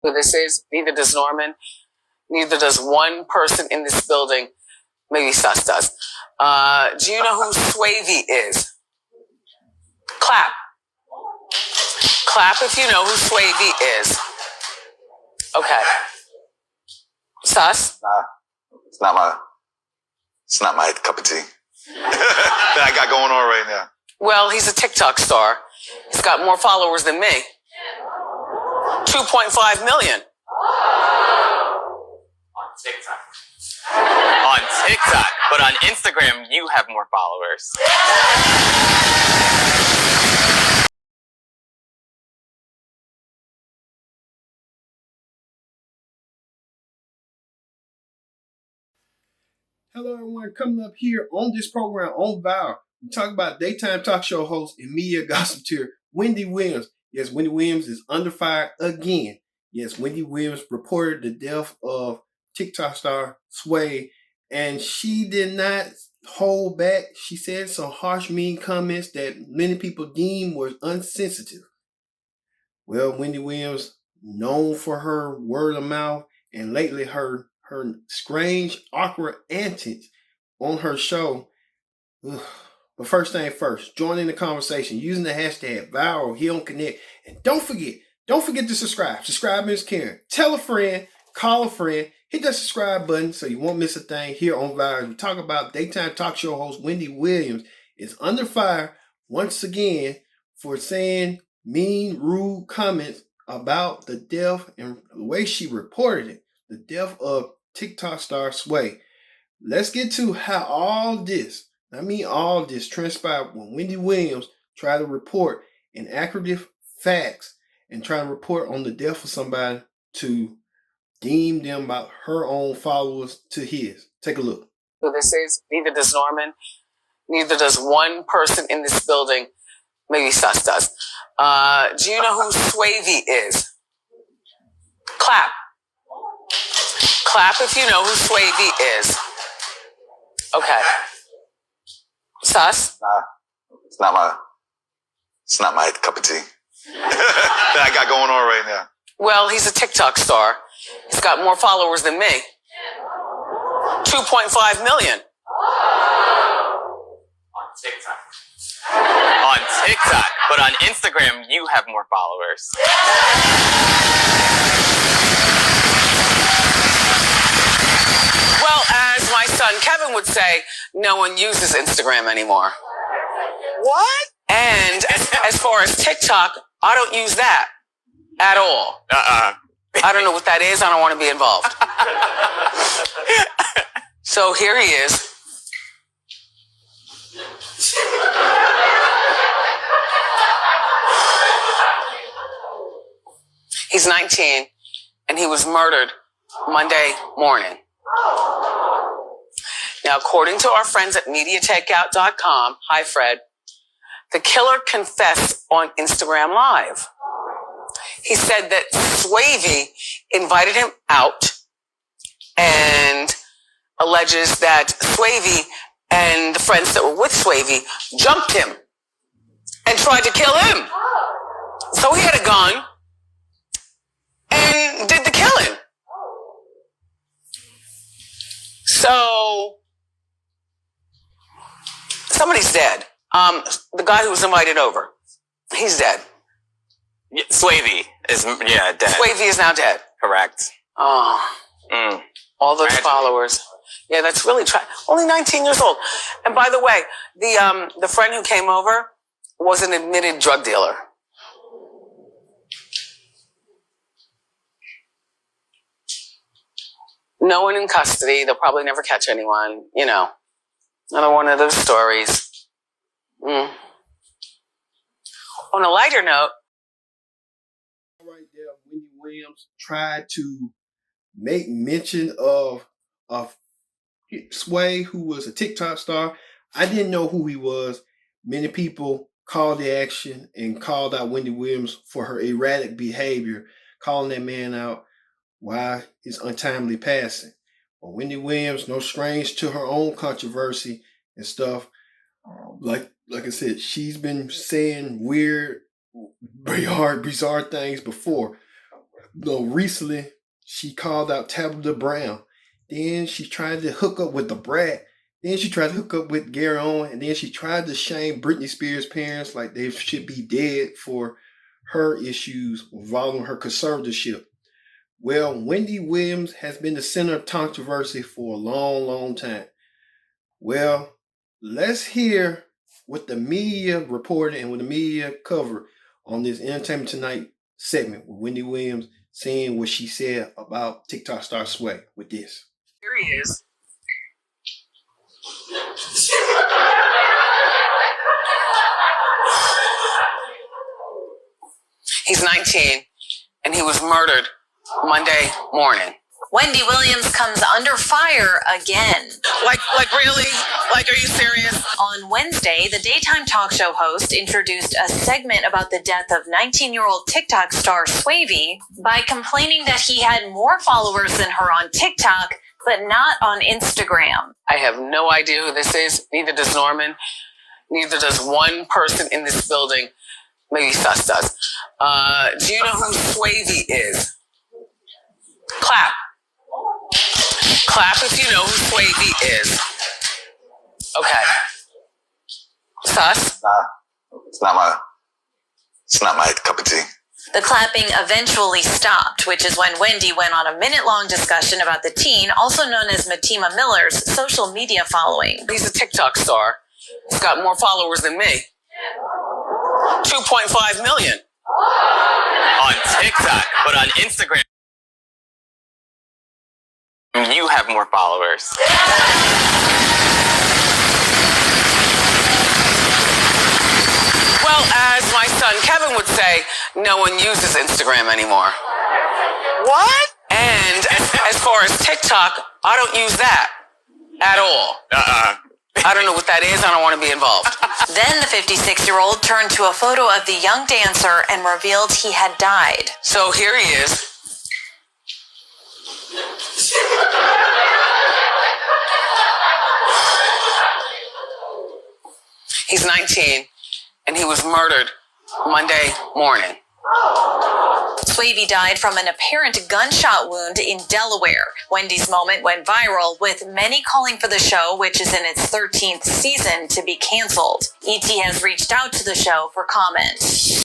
who this is. Neither does Norman. Neither does one person in this building. Maybe Sus does. Do you know who Swavy is? Clap. Clap if you know who Swavy is. Okay. Sus? Nah, it's not my cup of tea. That I got going on right now. Well, he's a TikTok star. He's got more followers than me. 2.5 million. On TikTok. On TikTok. But on Instagram, you have more followers. Hello, everyone. Coming up here on this program on Vow, we talk about daytime talk show host and media gossipeteer Wendy Williams. Yes, Wendy Williams is under fire again. Yes, Wendy Williams reported the death of TikTok star Sway, and she did not hold back. She said some harsh, mean comments that many people deem was unsensitive. Well, Wendy Williams, known for her word of mouth and lately her strange, awkward antics on her show. Ugh. But first thing first, join in the conversation using the hashtag viral here on Connect. And don't forget to subscribe. Subscribe is caring. Tell a friend, call a friend, hit that subscribe button so you won't miss a thing here on Viral. We talk about daytime talk show host Wendy Williams is under fire once again for saying mean, rude comments about the death and the way she reported it, the death of TikTok star Sway. Let's get to how all this transpired when Wendy Williams tried to report inaccurate facts and try to report on the death of somebody to deem them about her own followers to his. Take a look. Who this is. Neither does Norman. Neither does one person in this building. Maybe Sus does. Do you know who Swavy is? Clap. Clap if you know who Swavy is. Okay. Sus? Nah, it's not my cup of tea. That I got going on right now. Well, he's a TikTok star. He's got more followers than me. 2.5 million. On TikTok. On TikTok. But on Instagram, you have more followers. Well, as my son Kevin would say, no one uses Instagram anymore. What? And as far as TikTok, I don't use that at all. I don't know what that is. I don't want to be involved. So here he is. He's 19, and he was murdered Monday morning. Now, according to our friends at MediaTakeout.com, hi, Fred, the killer confessed on Instagram Live. He said that Swavy invited him out and alleges that Swavy and the friends that were with Swavy jumped him and tried to kill him. So he had a gun and did the killing. So somebody's dead. The guy who was invited over, he's dead. Yeah, Swavy is, dead. Swavy is now dead. Correct. Oh. All those followers. Yeah, that's really only 19 years old. And by the way, the friend who came over was an admitted drug dealer. No one in custody. They'll probably never catch anyone. You know, another one of those stories. On a lighter note, right there, Wendy Williams tried to make mention of Sway, who was a TikTok star. I didn't know who he was. Many people called the action and called out Wendy Williams for her erratic behavior, calling that man out why his untimely passing. But Wendy Williams, no strange to her own controversy and stuff. Like I said, she's been saying weird, bizarre things before. recently she called out Tabitha Brown. Then she tried to hook up with the Brat. Then she tried to hook up with Gary Owen. And then she tried to shame Britney Spears' parents like they should be dead for her issues involving her conservatorship. Well, Wendy Williams has been the center of controversy for a long, long time. Well, let's hear what the media reported and what the media covered on this Entertainment Tonight segment with Wendy Williams saying what she said about TikTok star Sway with this. Here he is. He's 19 and he was murdered Monday morning. Wendy Williams comes under fire again. Like really? Like, are you serious? On Wednesday, the daytime talk show host introduced a segment about the death of 19-year-old TikTok star Swavy by complaining that he had more followers than her on TikTok, but not on Instagram. I have no idea who this is. Neither does Norman. Neither does one person in this building. Maybe Sus does. Do you know who Swavy is? Clap. Clap if you know who Swavy is. Okay. Sus? It's not my cup of tea. The clapping eventually stopped, which is when Wendy went on a minute-long discussion about the teen, also known as Matima Miller's social media following. He's a TikTok star. He's got more followers than me. 2.5 million. On TikTok, but on Instagram, you have more followers. Well, as my son Kevin would say, no one uses Instagram anymore. What? And as far as TikTok, I don't use that at all. I don't know what that is. I don't want to be involved. Then the 56-year-old turned to a photo of the young dancer and revealed he had died. So here he is. He's 19 and he was murdered Monday morning. Swavy died from an apparent gunshot wound in Delaware. Wendy's moment went viral, with many calling for the show, which is in its 13th season, to be canceled. ET has reached out to the show for comment.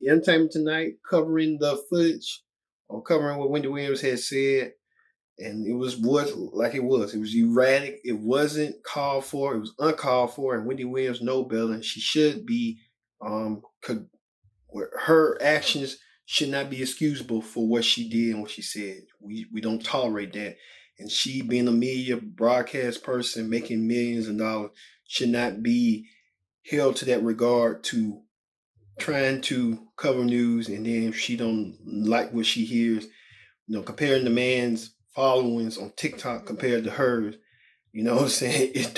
Entertainment Tonight covering the footage or covering what Wendy Williams had said, and it was like it was. It was erratic. It wasn't called for. It was uncalled for, and Wendy Williams know better. And she should be her actions should not be excusable for what she did and what she said. We don't tolerate that. And she, being a media broadcast person making millions of dollars, should not be held to that regard to trying to cover news, and then if she don't like what she hears, comparing the man's followings on TikTok compared to hers, you know what I'm saying? It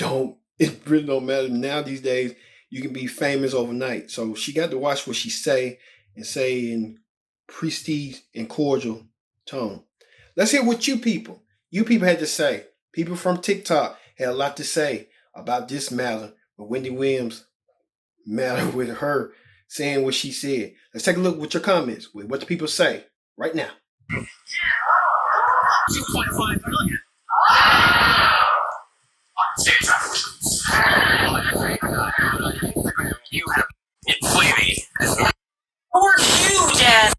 really don't matter. Now these days, you can be famous overnight. So she got to watch what she say and say in prestige and cordial tone. Let's hear what you people had to say. People from TikTok had a lot to say about this matter with Wendy Williams, matter with her saying what she said. Let's take a look with your comments, with what the people say right now. 2.5 million. You have Swavy. You're huge ass.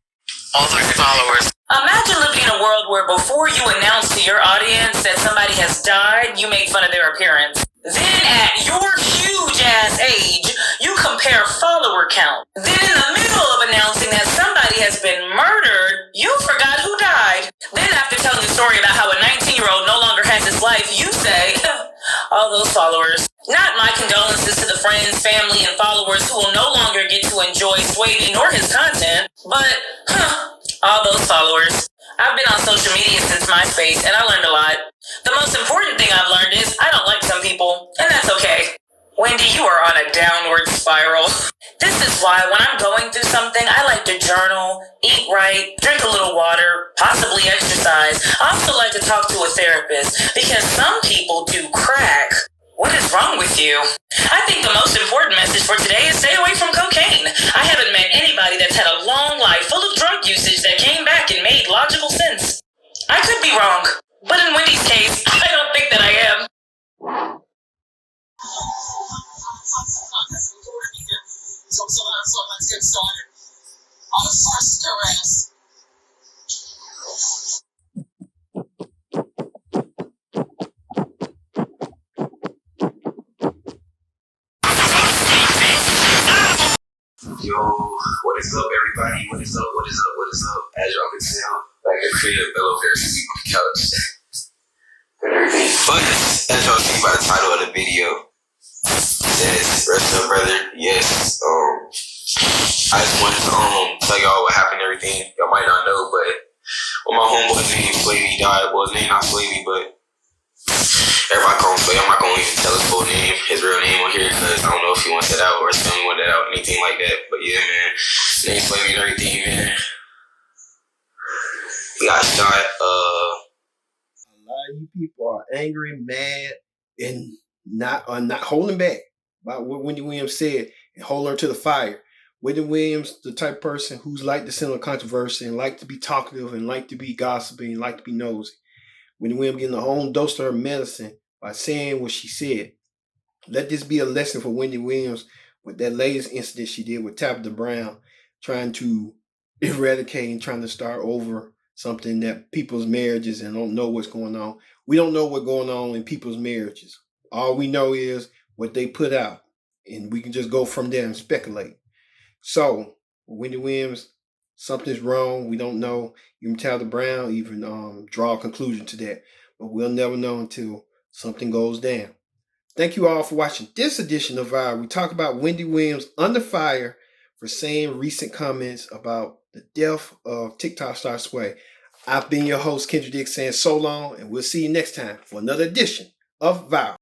All those followers. Imagine living in a world where before you announce to your audience that somebody has died, you make fun of their appearance. Then at your huge ass age, you compare follower count. Then in the middle of announcing that somebody has been murdered, you forgot who died. Then after telling the story about how a 19-year-old no longer has his life, you say, all those followers. Not my condolences to the friends, family, and followers who will no longer get to enjoy Swavy nor his content, but all those followers. I've been on social media since MySpace, and I learned a lot. The most important thing I've learned is I don't like some people, and that's okay. Wendy, you are on a downward spiral. This is why when I'm going through something, I like to journal, eat right, drink a little water, possibly exercise. I also like to talk to a therapist, because some people do crack What is wrong with you? I think the most important message for today is stay away from cocaine. I haven't met anybody that's had a long life full of drug usage that came back and made logical sense. I could be wrong, but in Wendy's case, I don't think that I am. So let's get started. On the first arrest. Yo, what is up, everybody? What is up? What is up? What is up? As y'all can tell, like a creative fellow here sleeping on the couch. But as y'all see by the title of the video, yes, rest up, brother. Yes. I just wanted to tell y'all what happened and everything. Y'all might not know, but when my homeboy named Swavy died, well, his name not Swavy, but everybody calls him Swavy. I'm not gonna even tell his full name, his real name on here, because I don't know if he wants it out or if someone want it out, anything like that. But yeah, man, his name Swavy and everything, man. He got shot. A lot of you people are angry, mad, and not holding back about what Wendy Williams said and hold her to the fire. Wendy Williams, the type of person who's like to sit on controversy and like to be talkative and like to be gossiping and like to be nosy. Wendy Williams getting her own dose of her medicine by saying what she said. Let this be a lesson for Wendy Williams with that latest incident she did with Tabitha Brown, trying to eradicate and trying to start over something that people's marriages and don't know what's going on. We don't know what's going on in people's marriages. All we know is what they put out, and we can just go from there and speculate. So, Wendy Williams, something's wrong. We don't know. Even Tabitha Brown even draw a conclusion to that. But we'll never know until something goes down. Thank you all for watching this edition of Viral. We talk about Wendy Williams under fire for saying recent comments about the death of TikTok star Sway. I've been your host, Kendrick Dick, saying so long, and we'll see you next time for another edition of Viral.